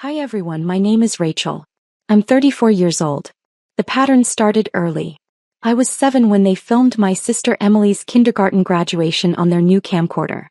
Hi everyone, my name is Rachel. I'm 34 years old. The pattern started early. I was 7 when they filmed my sister Emily's kindergarten graduation on their new camcorder.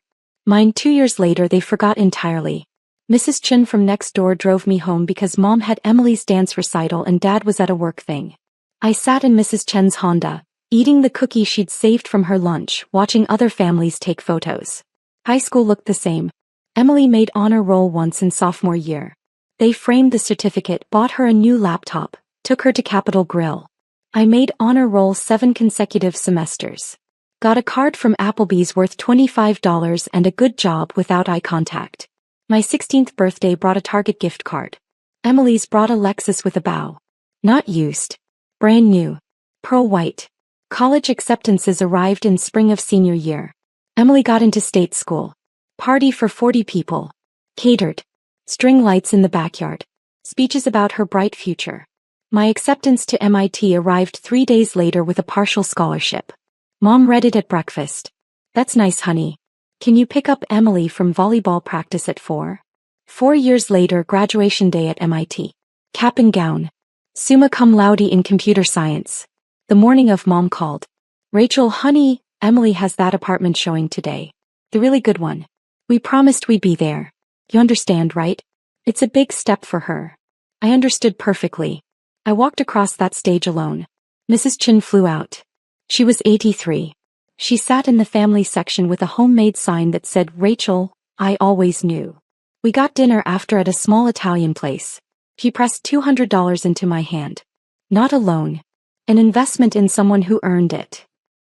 Mine 2 years later they forgot entirely. Mrs. Chen from next door drove me home because Mom had Emily's dance recital and Dad was at a work thing. I sat in Mrs. Chen's Honda, eating the cookie she'd saved from her lunch, watching other families take photos. High school looked the same. Emily made honor roll once in sophomore year. They framed the certificate, bought her a new laptop, took her to Capitol Grill. I made honor roll 7 consecutive semesters. Got a card from Applebee's worth $25 and a good job without eye contact. My 16th birthday brought a Target gift card. Emily's brought a Lexus with a bow. Not used. Brand new. Pearl white. College acceptances arrived in spring of senior year. Emily got into state school. Party for 40 people. Catered. String lights in the backyard. Speeches about her bright future. My acceptance to MIT arrived 3 days later with a partial scholarship. Mom read it at breakfast. That's nice, honey. Can you pick up Emily from volleyball practice at 4? 4 years later, graduation day at MIT. Cap and gown. Summa cum laude in computer science. The morning of, Mom called. Rachel, honey, Emily has that apartment showing today. The really good one. We promised we'd be there. You understand, right? It's a big step for her. I understood perfectly. I walked across that stage alone. Mrs. Chen flew out. She was 83. She sat in the family section with a homemade sign that said, Rachel, I always knew. We got dinner after at a small Italian place. She pressed $200 into my hand. Not a loan. An investment in someone who earned it.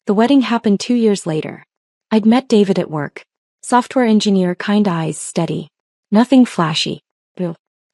The wedding happened 2 years later. I'd met David at work. Software engineer, kind eyes, steady. Nothing flashy.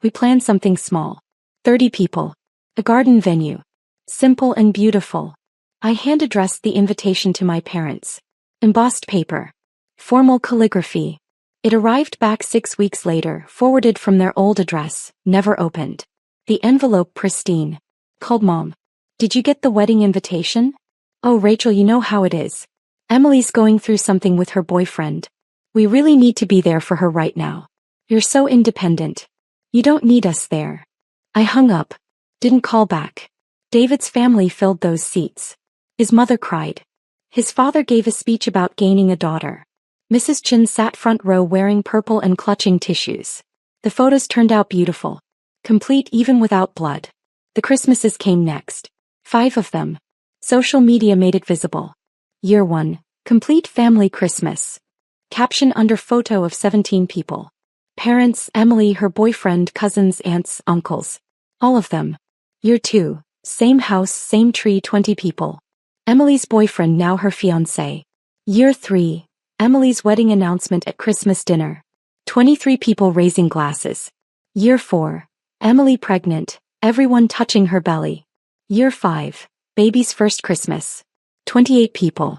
We planned something small. 30 people. A garden venue. Simple and beautiful. I hand-addressed the invitation to my parents. Embossed paper. Formal calligraphy. It arrived back 6 weeks later, forwarded from their old address, never opened. The envelope pristine. Called Mom. Did you get the wedding invitation? Oh, Rachel, you know how it is. Emily's going through something with her boyfriend. We really need to be there for her right now. You're so independent. You don't need us there. I hung up. Didn't call back. David's family filled those seats. His mother cried. His father gave a speech about gaining a daughter. Mrs. Chen sat front row wearing purple and clutching tissues. The photos turned out beautiful. Complete even without blood. The Christmases came next. 5 of them. Social media made it visible. Year 1. Complete family Christmas. Caption under photo of 17 people. Parents, Emily, her boyfriend, cousins, aunts, uncles. All of them. Year 2. Same house, same tree, 20 people. Emily's boyfriend, now her fiancé. Year 3. Emily's wedding announcement at Christmas dinner. 23 people raising glasses. Year 4. Emily pregnant, everyone touching her belly. Year 5. Baby's first Christmas. 28 people.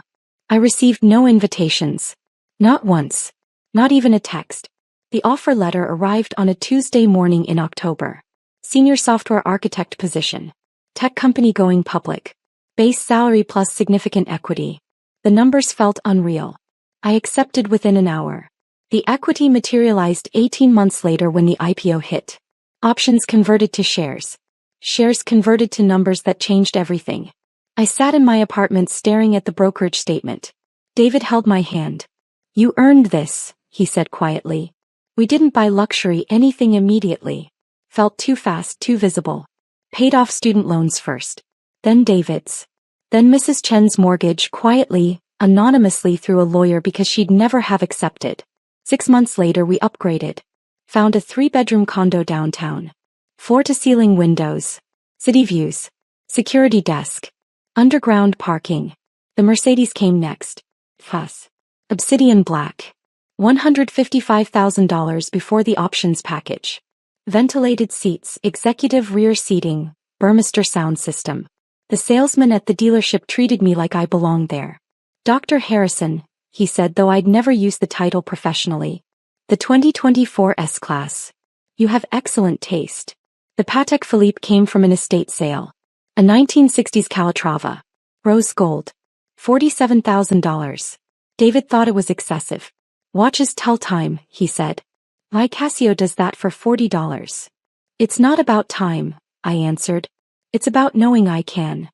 I received no invitations. Not once. Not even a text. The offer letter arrived on a Tuesday morning in October. Senior software architect position. Tech company going public. Base salary plus significant equity. The numbers felt unreal. I accepted within an hour. The equity materialized 18 months later when the IPO hit. Options converted to shares. Shares converted to numbers that changed everything. I sat in my apartment staring at the brokerage statement. David held my hand. You earned this, he said quietly. We didn't buy luxury anything immediately. Felt too fast, too visible. Paid off student loans first. Then David's. Then Mrs. Chen's mortgage quietly, anonymously through a lawyer because she'd never have accepted. 6 months later we upgraded. Found a 3-bedroom condo downtown. Floor-to-ceiling windows. City views. Security desk. Underground parking. The Mercedes came next. Fuss. Obsidian black. $155,000 before the options package. Ventilated seats, executive rear seating, Burmester sound system. The salesman at the dealership treated me like I belonged there. Dr. Harrison, he said, though I'd never used the title professionally. The 2024 S-Class. You have excellent taste. The Patek Philippe came from an estate sale. A 1960s Calatrava. Rose gold. $47,000. David thought it was excessive. Watches tell time, he said. My Casio does that for $40. It's not about time, I answered. It's about knowing I can.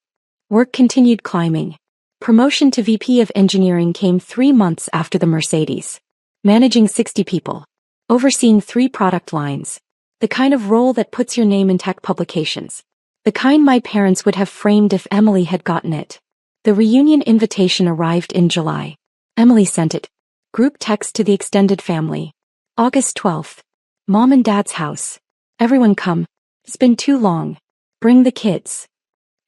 Work continued climbing. Promotion to VP of Engineering came 3 months after the Mercedes. Managing 60 people. Overseeing 3 product lines. The kind of role that puts your name in tech publications. The kind my parents would have framed if Emily had gotten it. The reunion invitation arrived in July. Emily sent it. Group text to the extended family. August 12th. Mom and Dad's house. Everyone come. It's been too long. Bring the kids.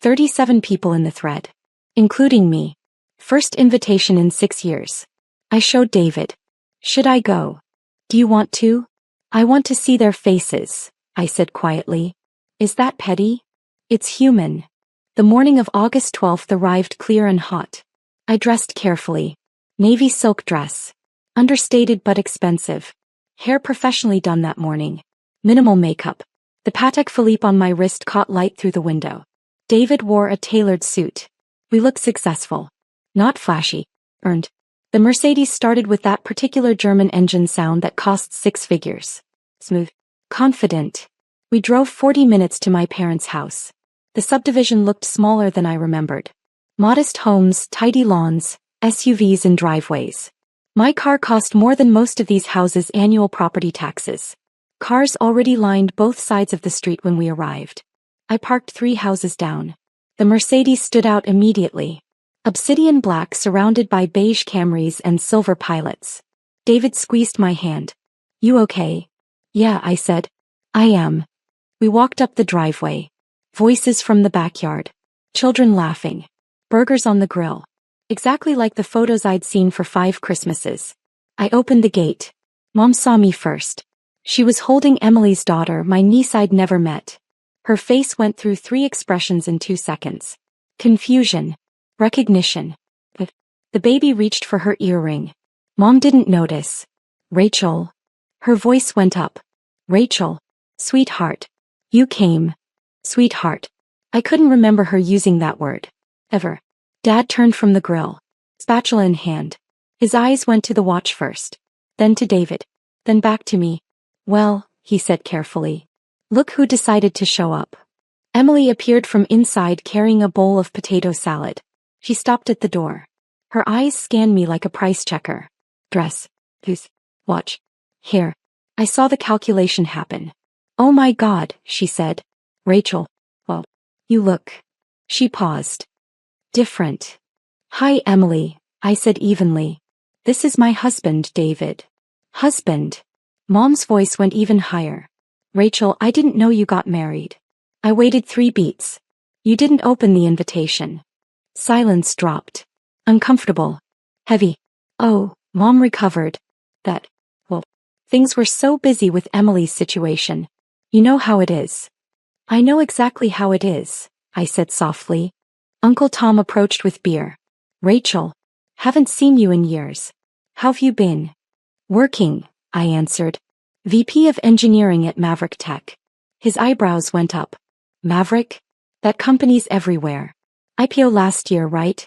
37 people in the thread. Including me. First invitation in 6 years. I showed David. Should I go? Do you want to? I want to see their faces, I said quietly. Is that petty? It's human. The morning of August 12th arrived clear and hot. I dressed carefully. Navy silk dress. Understated but expensive. Hair professionally done that morning. Minimal makeup. The Patek Philippe on my wrist caught light through the window. David wore a tailored suit. We looked successful. Not flashy. Earned. The Mercedes started with that particular German engine sound that costs 6 figures. Smooth. Confident. We drove 40 minutes to my parents' house. The subdivision looked smaller than I remembered. Modest homes, tidy lawns, SUVs and driveways. My car cost more than most of these houses' annual property taxes. Cars already lined both sides of the street when we arrived. I parked 3 houses down. The Mercedes stood out immediately. Obsidian black surrounded by beige Camrys and silver Pilots. David squeezed my hand. You okay? Yeah, I said. I am. We walked up the driveway. Voices from the backyard. Children laughing. Burgers on the grill. Exactly like the photos I'd seen for 5 Christmases. I opened the gate. Mom saw me first. She was holding Emily's daughter, my niece I'd never met. Her face went through 3 expressions in 2 seconds. Confusion. Recognition. But the baby reached for her earring. Mom didn't notice. Rachel. Her voice went up. Rachel. Sweetheart. You came. Sweetheart. I couldn't remember her using that word. Ever. Dad turned from the grill. Spatula in hand. His eyes went to the watch first. Then to David. Then back to me. Well, he said carefully. Look who decided to show up. Emily appeared from inside carrying a bowl of potato salad. She stopped at the door. Her eyes scanned me like a price checker. Dress. Who's? Watch. Hair. I saw the calculation happen. Oh my God, she said. Rachel. Well, you look. She paused. Different. Hi, Emily, I said evenly. This is my husband, David. Husband. Mom's voice went even higher. Rachel, I didn't know you got married. I waited 3 beats. You didn't open the invitation. Silence dropped. Uncomfortable. Heavy. Oh, Mom recovered. Well, things were so busy with Emily's situation. You know how it is. I know exactly how it is, I said softly. Uncle Tom approached with beer. Rachel. Haven't seen you in years. How've you been? Working, I answered. VP of Engineering at Maverick Tech. His eyebrows went up. Maverick? That company's everywhere. IPO last year, right?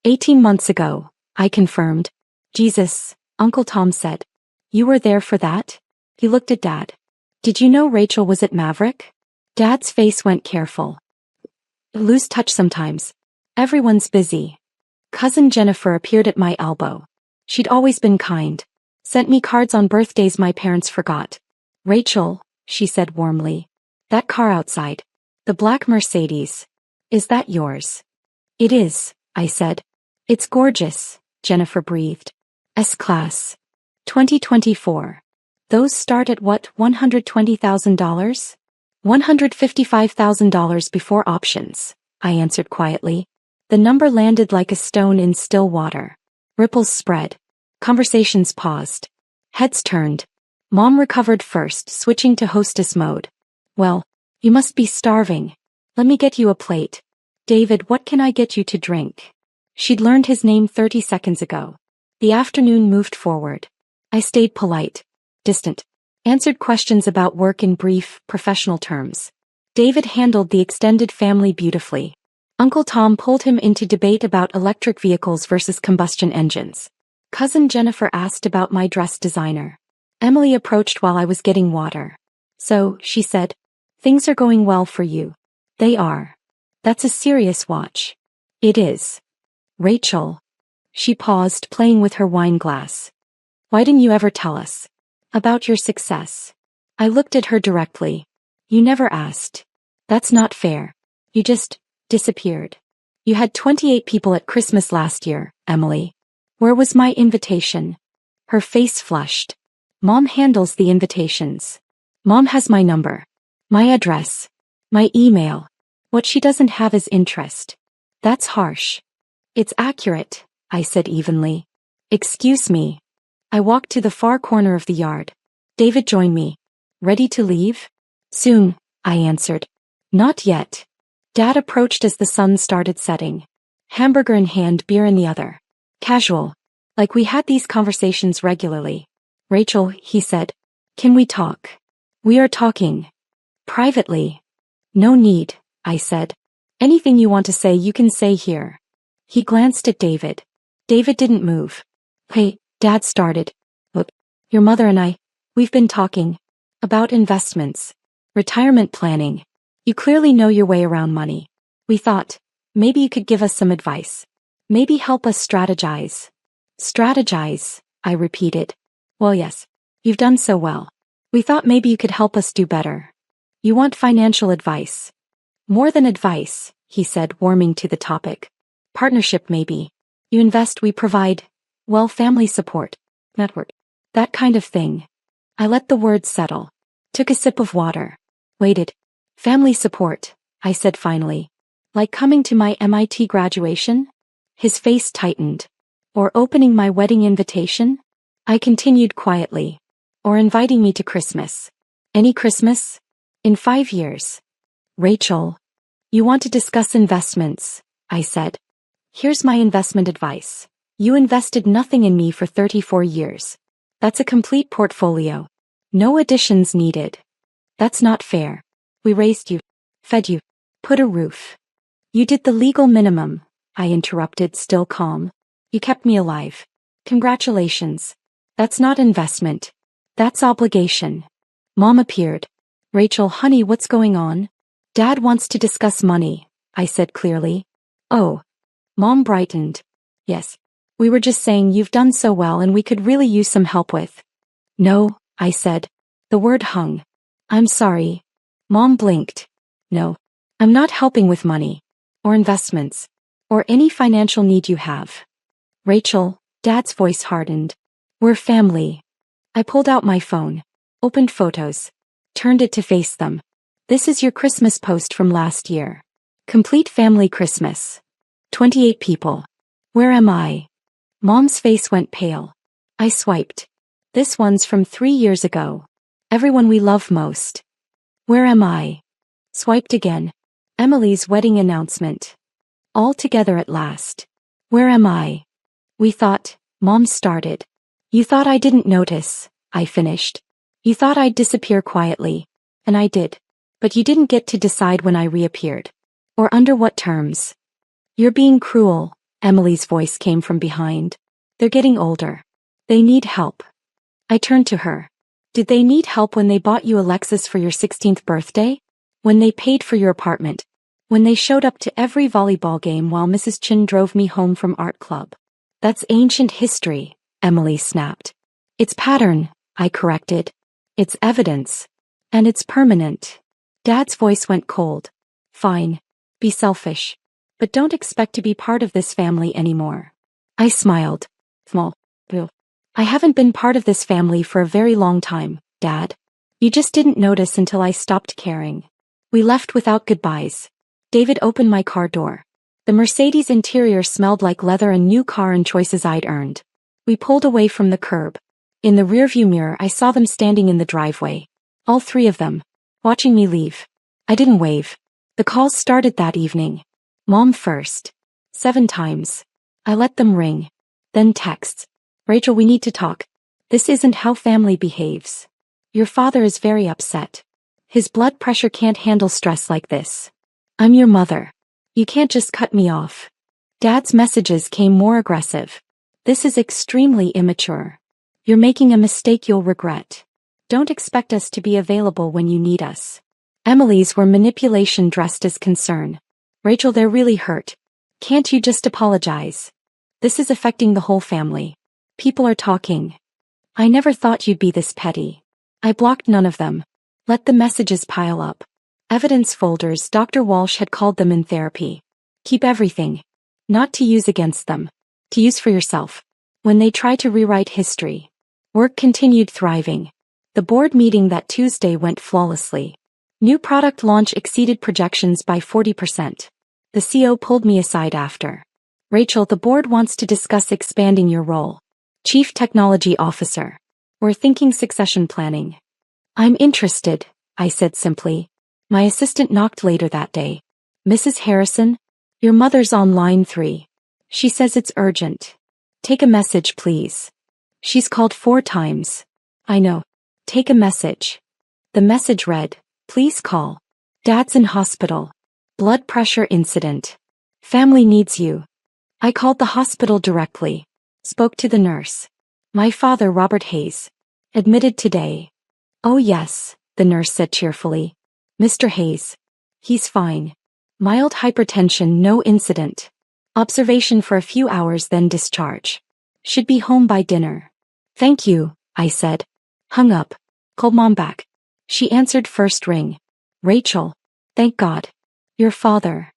18 months ago, I confirmed. Jesus, Uncle Tom said. You were there for that? He looked at Dad. Did you know Rachel was at Maverick? Dad's face went careful. Lose touch sometimes. Everyone's busy. Cousin Jennifer appeared at my elbow. She'd always been kind. Sent me cards on birthdays my parents forgot. Rachel, she said warmly. That car outside. The black Mercedes. Is that yours? It is, I said. It's gorgeous, Jennifer breathed. S-Class. 2024. Those start at what, $120,000? $155,000 before options, I answered quietly. The number landed like a stone in still water. Ripples spread. Conversations paused. Heads turned. Mom recovered first, switching to hostess mode. Well, you must be starving. Let me get you a plate. David, what can I get you to drink? She'd learned his name 30 seconds ago. The afternoon moved forward. I stayed polite. Distant. Answered questions about work in brief, professional terms. David handled the extended family beautifully. Uncle Tom pulled him into debate about electric vehicles versus combustion engines. Cousin Jennifer asked about my dress designer. Emily approached while I was getting water. So, she said, Things are going well for you. They are. That's a serious watch. It is. Rachel. She paused, playing with her wine glass. Why didn't you ever tell us about your success? I looked at her directly. You never asked. That's not fair. You just disappeared. You had 28 people at Christmas last year, Emily. Where was my invitation? Her face flushed. Mom handles the invitations. Mom has my number, my address, my email. What she doesn't have is interest. That's harsh. It's accurate, I said evenly. Excuse me. I walked to the far corner of the yard. David joined me. Ready to leave? Soon, I answered. Not yet. Dad approached as the sun started setting. Hamburger in hand, beer in the other. Casual. Like we had these conversations regularly. Rachel, he said. Can we talk? We are talking. Privately. No need, I said. Anything you want to say you can say here. He glanced at David. David didn't move. Hey, Dad started. Look, your mother and I, we've been talking. About investments. Retirement planning. You clearly know your way around money. We thought, maybe you could give us some advice. Maybe help us strategize. Strategize, I repeated. Well, yes. You've done so well. We thought maybe you could help us do better. You want financial advice. More than advice, he said, warming to the topic. Partnership maybe. You invest, we provide, well, family support, network, that kind of thing. I let the words settle. Took a sip of water. Waited. Family support, I said finally. Like coming to my MIT graduation? His face tightened. Or opening my wedding invitation? I continued quietly. Or inviting me to Christmas. Any Christmas? In 5 years. Rachel. You want to discuss investments, I said. Here's my investment advice. You invested nothing in me for 34 years. That's a complete portfolio. No additions needed. That's not fair. We raised you, fed you, put a roof. You did the legal minimum, I interrupted, still calm. You kept me alive. Congratulations. That's not investment. That's obligation. Mom appeared. Rachel, honey, what's going on? Dad wants to discuss money, I said clearly. Oh. Mom brightened. Yes. We were just saying you've done so well and we could really use some help with. No, I said. The word hung. I'm sorry. Mom blinked. No. I'm not helping with money. Or investments. Or any financial need you have. Rachel, Dad's voice hardened. We're family. I pulled out my phone. Opened photos. Turned it to face them. This is your Christmas post from last year. Complete family Christmas. 28 people. Where am I? Mom's face went pale. I swiped. This one's from 3 years ago. Everyone we love most. Where am I? Swiped again. Emily's wedding announcement. All together at last. Where am I? We thought, Mom started. You thought I didn't notice, I finished. You thought I'd disappear quietly. And I did. But you didn't get to decide when I reappeared. Or under what terms. You're being cruel, Emily's voice came from behind. They're getting older. They need help. I turned to her. Did they need help when they bought you a Lexus for your 16th birthday? When they paid for your apartment? When they showed up to every volleyball game while Mrs. Chin drove me home from art club? That's ancient history, Emily snapped. It's pattern, I corrected. It's evidence. And it's permanent. Dad's voice went cold. Fine. Be selfish. But don't expect to be part of this family anymore. I smiled. Small. I haven't been part of this family for a very long time, Dad. You just didn't notice until I stopped caring. We left without goodbyes. David opened my car door. The Mercedes interior smelled like leather and new car and choices I'd earned. We pulled away from the curb. In the rearview mirror I saw them standing in the driveway. All three of them. Watching me leave. I didn't wave. The calls started that evening. Mom first. 7 times. I let them ring. Then texts. Rachel, we need to talk. This isn't how family behaves. Your father is very upset. His blood pressure can't handle stress like this. I'm your mother. You can't just cut me off. Dad's messages came more aggressive. This is extremely immature. You're making a mistake you'll regret. Don't expect us to be available when you need us. Emily's were manipulation dressed as concern. Rachel, they're really hurt. Can't you just apologize? This is affecting the whole family. People are talking. I never thought you'd be this petty. I blocked none of them. Let the messages pile up. Evidence folders, Dr. Walsh had called them in therapy. Keep everything. Not to use against them. To use for yourself. When they try to rewrite history. Work continued thriving. The board meeting that Tuesday went flawlessly. New product launch exceeded projections by 40%. The CEO pulled me aside after. Rachel, the board wants to discuss expanding your role. Chief Technology Officer. We're thinking succession planning. I'm interested, I said simply. My assistant knocked later that day. Mrs. Harrison? Your mother's on line 3. She says it's urgent. Take a message, please. She's called 4 times. I know. Take a message. The message read, please call. Dad's in hospital. Blood pressure incident. Family needs you. I called the hospital directly. Spoke to the nurse. My father, Robert Hayes. Admitted today. Oh yes, the nurse said cheerfully. Mr. Hayes. He's fine. Mild hypertension, no incident. Observation for a few hours, then discharge. Should be home by dinner. Thank you, I said. Hung up. Called Mom back. She answered first ring. Rachel. Thank God. Your father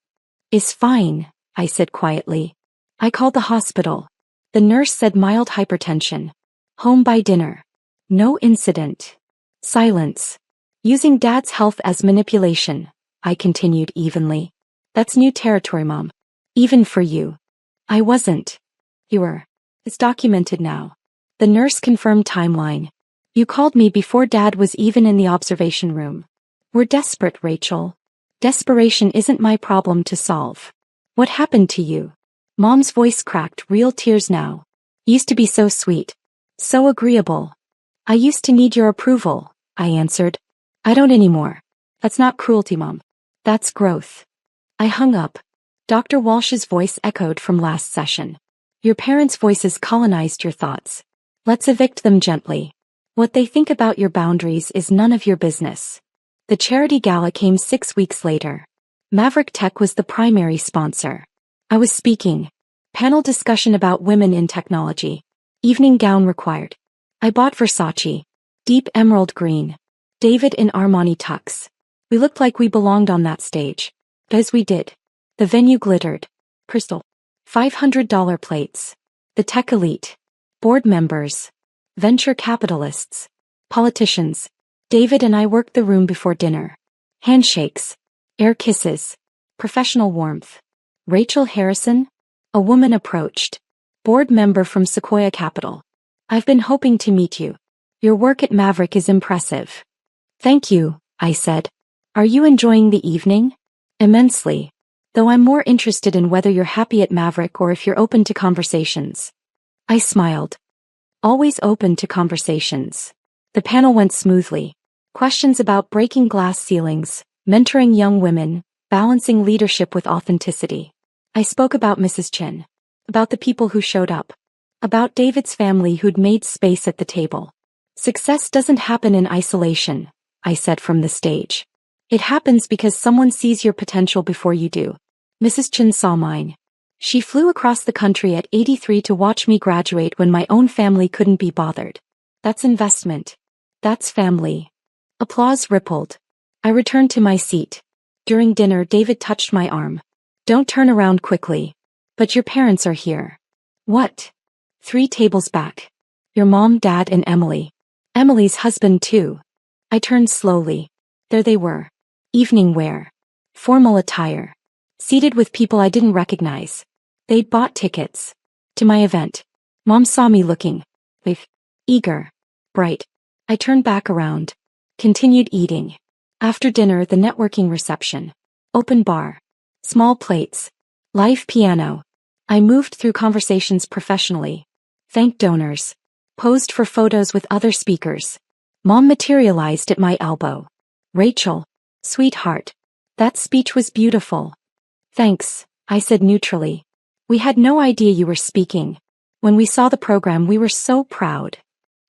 is fine, I said quietly. I called the hospital. The nurse said mild hypertension. Home by dinner. No incident. Silence. Using Dad's health as manipulation, I continued evenly. That's new territory, Mom. Even for you. I wasn't. You were. It's documented now. The nurse confirmed timeline. You called me before Dad was even in the observation room. We're desperate, Rachel. Desperation isn't my problem to solve. What happened to you? Mom's voice cracked, real tears now. Used to be so sweet. So agreeable. I used to need your approval, I answered. I don't anymore. That's not cruelty, Mom. That's growth. I hung up. Dr. Walsh's voice echoed from last session. Your parents' voices colonized your thoughts. Let's evict them gently. What they think about your boundaries is none of your business. The charity gala came 6 weeks later. Maverick Tech was the primary sponsor. I was speaking. Panel discussion about women in technology. Evening gown required. I bought Versace. Deep emerald green. David in Armani tux. We looked like we belonged on that stage. As we did. The venue glittered. Crystal. $500 plates. The tech elite. Board members. Venture capitalists. Politicians. David and I worked the room before dinner. Handshakes. Air kisses. Professional warmth. Rachel Harrison? A woman approached. Board member from Sequoia Capital. I've been hoping to meet you. Your work at Maverick is impressive. Thank you, I said. Are you enjoying the evening? Immensely. Though I'm more interested in whether you're happy at Maverick or if you're open to conversations. I smiled. Always open to conversations. The panel went smoothly. Questions about breaking glass ceilings, mentoring young women, balancing leadership with authenticity. I spoke about Mrs. Chin. About the people who showed up. About David's family who'd made space at the table. Success doesn't happen in isolation, I said from the stage. It happens because someone sees your potential before you do. Mrs. Chin saw mine. She flew across the country at 83 to watch me graduate when my own family couldn't be bothered. That's investment. That's family. Applause rippled. I returned to my seat. During dinner, David touched my arm. Don't turn around quickly. But your parents are here. What? 3 tables back. Your mom, dad, and Emily. Emily's husband too. I turned slowly. There they were. Evening wear. Formal attire. Seated with people I didn't recognize. They'd bought tickets. To my event. Mom saw me looking. Eager. Bright. I turned back around. Continued eating. After dinner, the networking reception. Open bar. Small plates. Live piano. I moved through conversations professionally. Thanked donors. Posed for photos with other speakers. Mom materialized at my elbow. Rachel. Sweetheart. That speech was beautiful. Thanks, I said neutrally. We had no idea you were speaking. When we saw the program, we were so proud.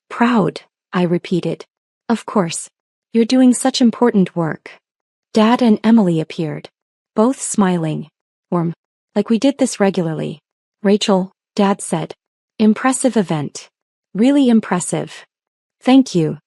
Proud, I repeated. Of course. You're doing such important work. Dad and Emily appeared. Both smiling. Warm. Like we did this regularly. Rachel, Dad said. Impressive event. Really impressive. Thank you.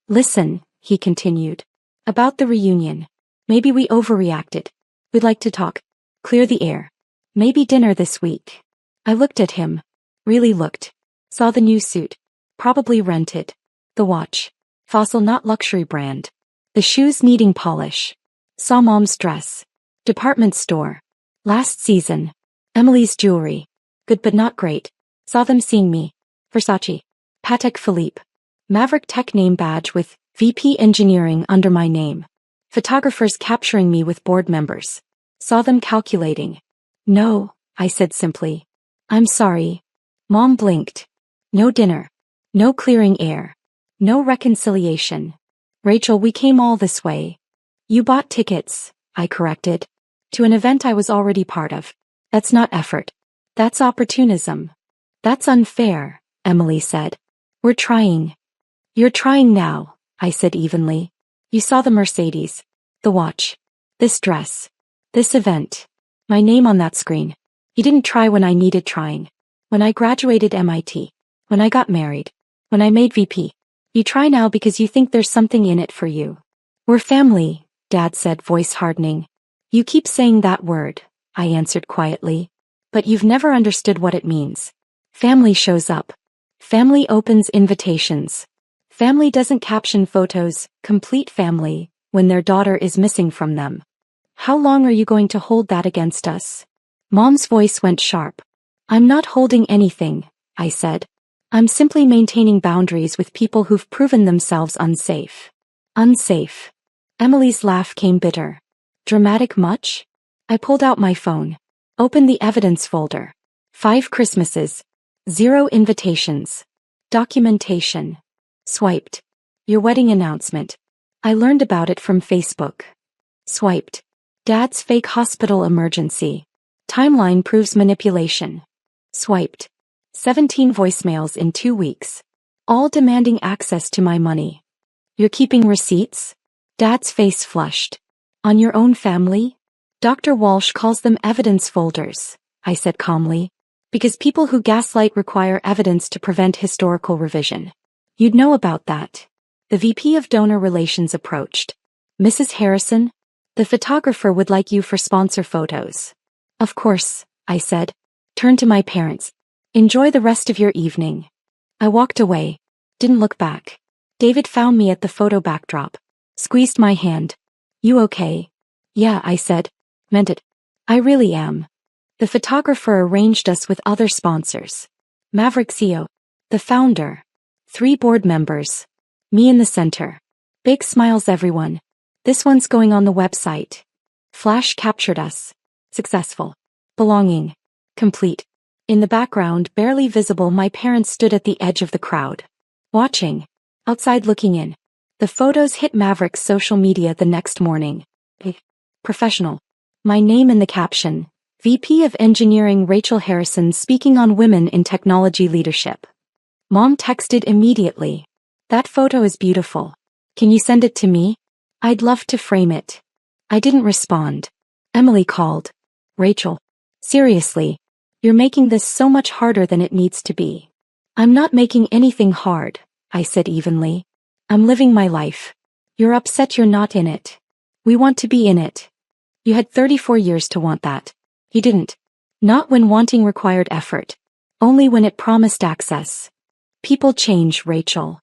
Listen, he continued. About the reunion. Maybe we overreacted. We'd like to talk. Clear the air. Maybe dinner this week. I looked at him. Really looked. Saw the new suit. Probably rented. The watch. Fossil, not luxury brand. The shoes needing polish. Saw Mom's dress. Department store. Last season. Emily's jewelry. Good but not great. Saw them seeing me. Versace. Patek Philippe. Maverick Tech name badge with VP Engineering under my name. Photographers capturing me with board members. Saw them calculating. No, I said simply. I'm sorry. Mom blinked. No dinner. No clearing air. No reconciliation. Rachel, we came all this way. You bought tickets, I corrected. To an event I was already part of. That's not effort. That's opportunism. That's unfair, Emily said. We're trying. You're trying now, I said evenly. You saw the Mercedes. The watch. This dress. This event. My name on that screen. You didn't try when I needed trying. When I graduated MIT. When I got married. When I made VP. You try now because you think there's something in it for you. We're family, Dad said, voice hardening. You keep saying that word, I answered quietly. But you've never understood what it means. Family shows up. Family opens invitations. Family doesn't caption photos, complete family, when their daughter is missing from them. How long are you going to hold that against us? Mom's voice went sharp. I'm not holding anything, I said. I'm simply maintaining boundaries with people who've proven themselves unsafe. Unsafe. Emily's laugh came bitter. Dramatic much? I pulled out my phone. Opened the evidence folder. 5 Christmases. 0 invitations. Documentation. Swiped. Your wedding announcement. I learned about it from Facebook. Swiped. Dad's fake hospital emergency. Timeline proves manipulation. Swiped. 17 voicemails in 2 weeks. All demanding access to my money. You're keeping receipts? Dad's face flushed. On your own family? Dr. Walsh calls them evidence folders, I said calmly. Because people who gaslight require evidence to prevent historical revision. You'd know about that. The VP of Donor Relations approached. Mrs. Harrison? The photographer would like you for sponsor photos. Of course, I said. Turned to my parents. Enjoy the rest of your evening. I walked away. Didn't look back. David found me at the photo backdrop. Squeezed my hand. You okay? Yeah, I said. Meant it. I really am. The photographer arranged us with other sponsors. Maverick CEO. The founder. 3 board members. Me in the center. Big smiles everyone. This one's going on the website. Flash captured us. Successful. Belonging. Complete. In the background, barely visible, my parents stood at the edge of the crowd. Watching. Outside looking in. The photos hit Maverick's social media the next morning. Professional. My name in the caption. VP of Engineering Rachel Harrison speaking on women in technology leadership. Mom texted immediately. That photo is beautiful. Can you send it to me? I'd love to frame it. I didn't respond. Emily called. Rachel. Seriously. You're making this so much harder than it needs to be. I'm not making anything hard, I said evenly. I'm living my life. You're upset you're not in it. We want to be in it. You had 34 years to want that. You didn't. Not when wanting required effort. Only when it promised access. People change, Rachel.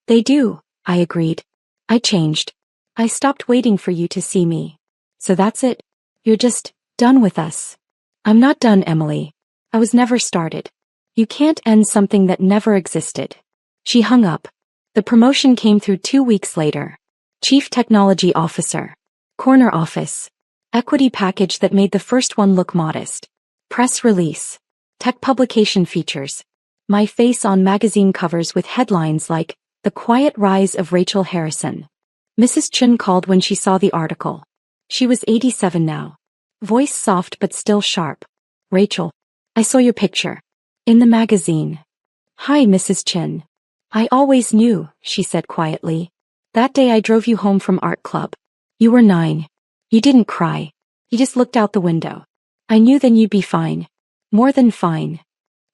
They do, I agreed. I changed. I stopped waiting for you to see me. So that's it? You're just done with us. I'm not done, Emily. I was never started. You can't end something that never existed. She hung up. The promotion came through 2 weeks later. Chief Technology Officer. Corner office. Equity package that made the first one look modest. Press release. Tech publication features. My face on magazine covers with headlines like, The Quiet Rise of Rachel Harrison. Mrs. Chun called when she saw the article. She was 87 now. Voice soft but still sharp. Rachel. I saw your picture. In the magazine. Hi, Mrs. Chin. I always knew, she said quietly. That day I drove you home from art club. You were 9. You didn't cry. You just looked out the window. I knew then you'd be fine. More than fine.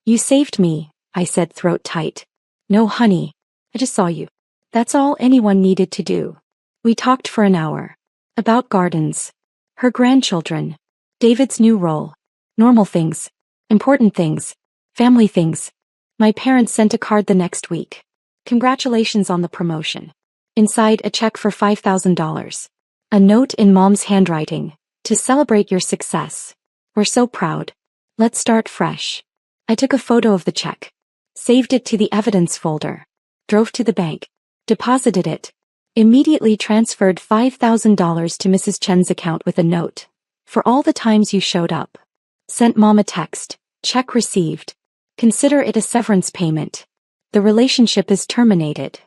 You saved me, I said, throat tight. No, honey. I just saw you. That's all anyone needed to do. We talked for an hour. About gardens. Her grandchildren. David's new role. Normal things. Important things. Family things. My parents sent a card the next week. Congratulations on the promotion. Inside, a check for $5,000. A note in Mom's handwriting. To celebrate your success. We're so proud. Let's start fresh. I took a photo of the check. Saved it to the evidence folder. Drove to the bank. Deposited it. Immediately transferred $5,000 to Mrs. Chen's account with a note. For all the times you showed up. Sent Mom a text. Check received. Consider it a severance payment. The relationship is terminated.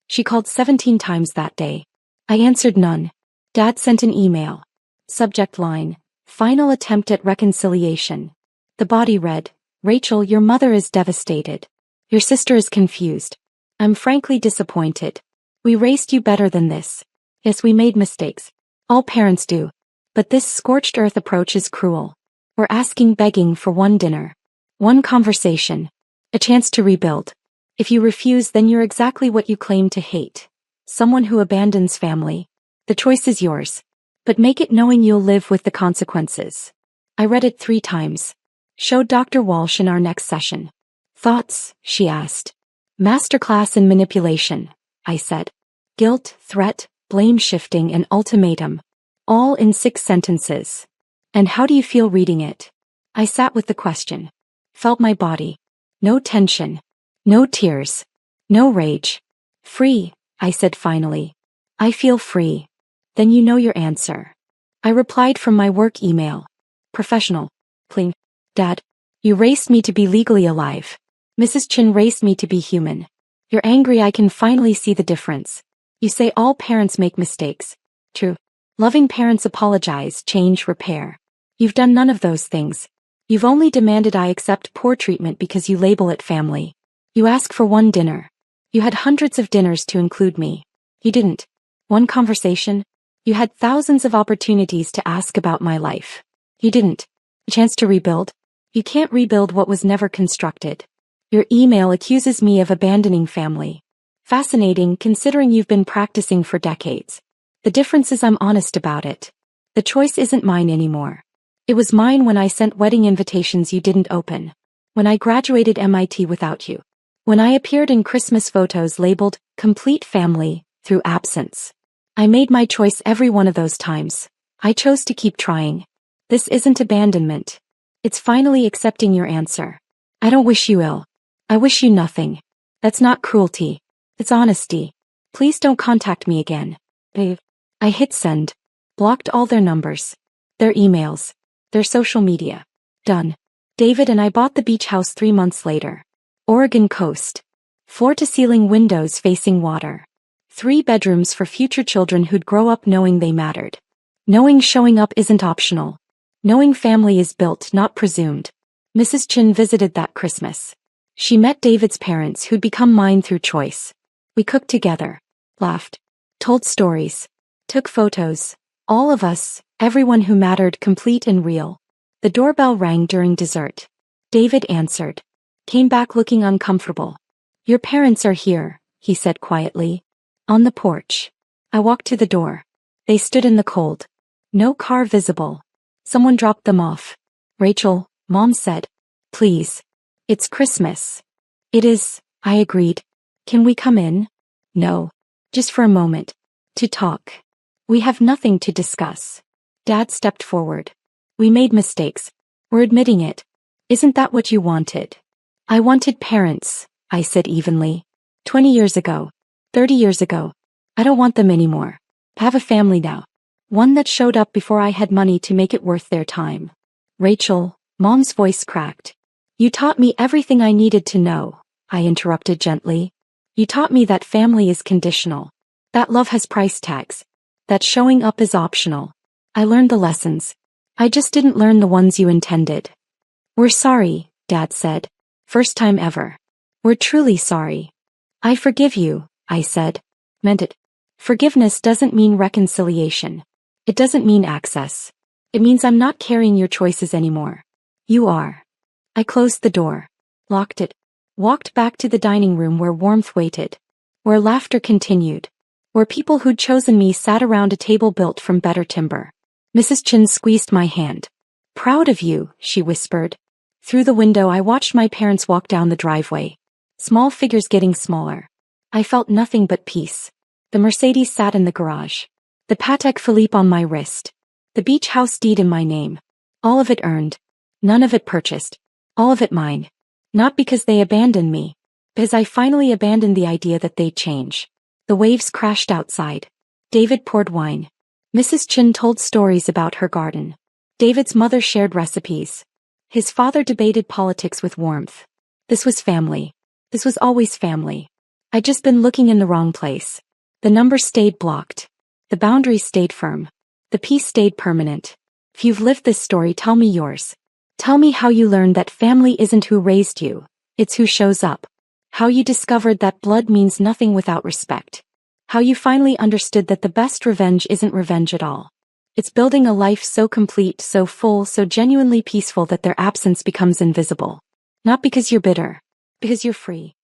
She called 17 times that day. I answered none. Dad sent an email. Subject line, final attempt at reconciliation. The body read, Rachel, your mother is devastated. Your sister is confused. I'm frankly disappointed. We raised you better than this. Yes, we made mistakes. All parents do. But this scorched earth approach is cruel. We're begging for one dinner. One conversation. A chance to rebuild. If you refuse, then you're exactly what you claim to hate. Someone who abandons family. The choice is yours. But make it knowing you'll live with the consequences. I read it 3 times. Showed Dr. Walsh in our next session. Thoughts? She asked. Masterclass in manipulation, I said. Guilt, threat, blame shifting and ultimatum. All in 6 sentences. And how do you feel reading it? I sat with the question. Felt my body. No tension. No tears. No rage. Free, I said finally. I feel free. Then you know your answer. I replied from my work email. Professional. Clean. Dad. You raised me to be legally alive. Mrs. Chen raised me to be human. You're angry. I can finally see the difference. You say all parents make mistakes. True. Loving parents apologize, change, repair. You've done none of those things. You've only demanded I accept poor treatment because you label it family. You ask for one dinner. You had hundreds of dinners to include me. You didn't. One conversation. You had thousands of opportunities to ask about my life. You didn't. A chance to rebuild. You can't rebuild what was never constructed. Your email accuses me of abandoning family. Fascinating considering you've been practicing for decades. The difference is I'm honest about it. The choice isn't mine anymore. It was mine when I sent wedding invitations you didn't open. When I graduated MIT without you. When I appeared in Christmas photos labeled, complete family, through absence. I made my choice every one of those times. I chose to keep trying. This isn't abandonment. It's finally accepting your answer. I don't wish you ill. I wish you nothing. That's not cruelty. It's honesty. Please don't contact me again. Babe. I hit send. Blocked all their numbers. Their emails. Their social media. Done. David and I bought the beach house 3 months later. Oregon coast. Floor-to-ceiling windows facing water. 3 bedrooms for future children who'd grow up knowing they mattered. Knowing showing up isn't optional. Knowing family is built, not presumed. Mrs. Chin visited that Christmas. She met David's parents who'd become mine through choice. We cooked together. Laughed. Told stories. Took photos. All of us, everyone who mattered, complete and real. The doorbell rang during dessert. David answered. Came back looking uncomfortable. Your parents are here, he said quietly. On the porch. I walked to the door. They stood in the cold. No car visible. Someone dropped them off. Rachel, Mom said. Please. It's Christmas. It is, I agreed. Can we come in? No. Just for a moment. To talk. We have nothing to discuss. Dad stepped forward. We made mistakes. We're admitting it. Isn't that what you wanted? I wanted parents, I said evenly. 20 years ago. 30 years ago. I don't want them anymore. I have a family now. One that showed up before I had money to make it worth their time. Rachel, Mom's voice cracked. You taught me everything I needed to know, I interrupted gently. You taught me that family is conditional. That love has price tags. That showing up is optional. I learned the lessons. I just didn't learn the ones you intended. We're sorry, Dad said. First time ever. We're truly sorry. I forgive you, I said. Meant it. Forgiveness doesn't mean reconciliation. It doesn't mean access. It means I'm not carrying your choices anymore. You are. I closed the door, locked it, walked back to the dining room where warmth waited, where laughter continued, where people who'd chosen me sat around a table built from better timber. Mrs. Chin squeezed my hand. Proud of you, she whispered. Through the window I watched my parents walk down the driveway. Small figures getting smaller. I felt nothing but peace. The Mercedes sat in the garage. The Patek Philippe on my wrist. The beach house deed in my name. All of it earned. None of it purchased. All of it mine. Not because they abandoned me. Because I finally abandoned the idea that they'd change. The waves crashed outside. David poured wine. Mrs. Chin told stories about her garden. David's mother shared recipes. His father debated politics with warmth. This was family. This was always family. I'd just been looking in the wrong place. The numbers stayed blocked. The boundaries stayed firm. The peace stayed permanent. If you've lived this story, tell me yours. Tell me how you learned that family isn't who raised you, it's who shows up. How you discovered that blood means nothing without respect. How you finally understood that the best revenge isn't revenge at all. It's building a life so complete, so full, so genuinely peaceful that their absence becomes invisible. Not because you're bitter. Because you're free.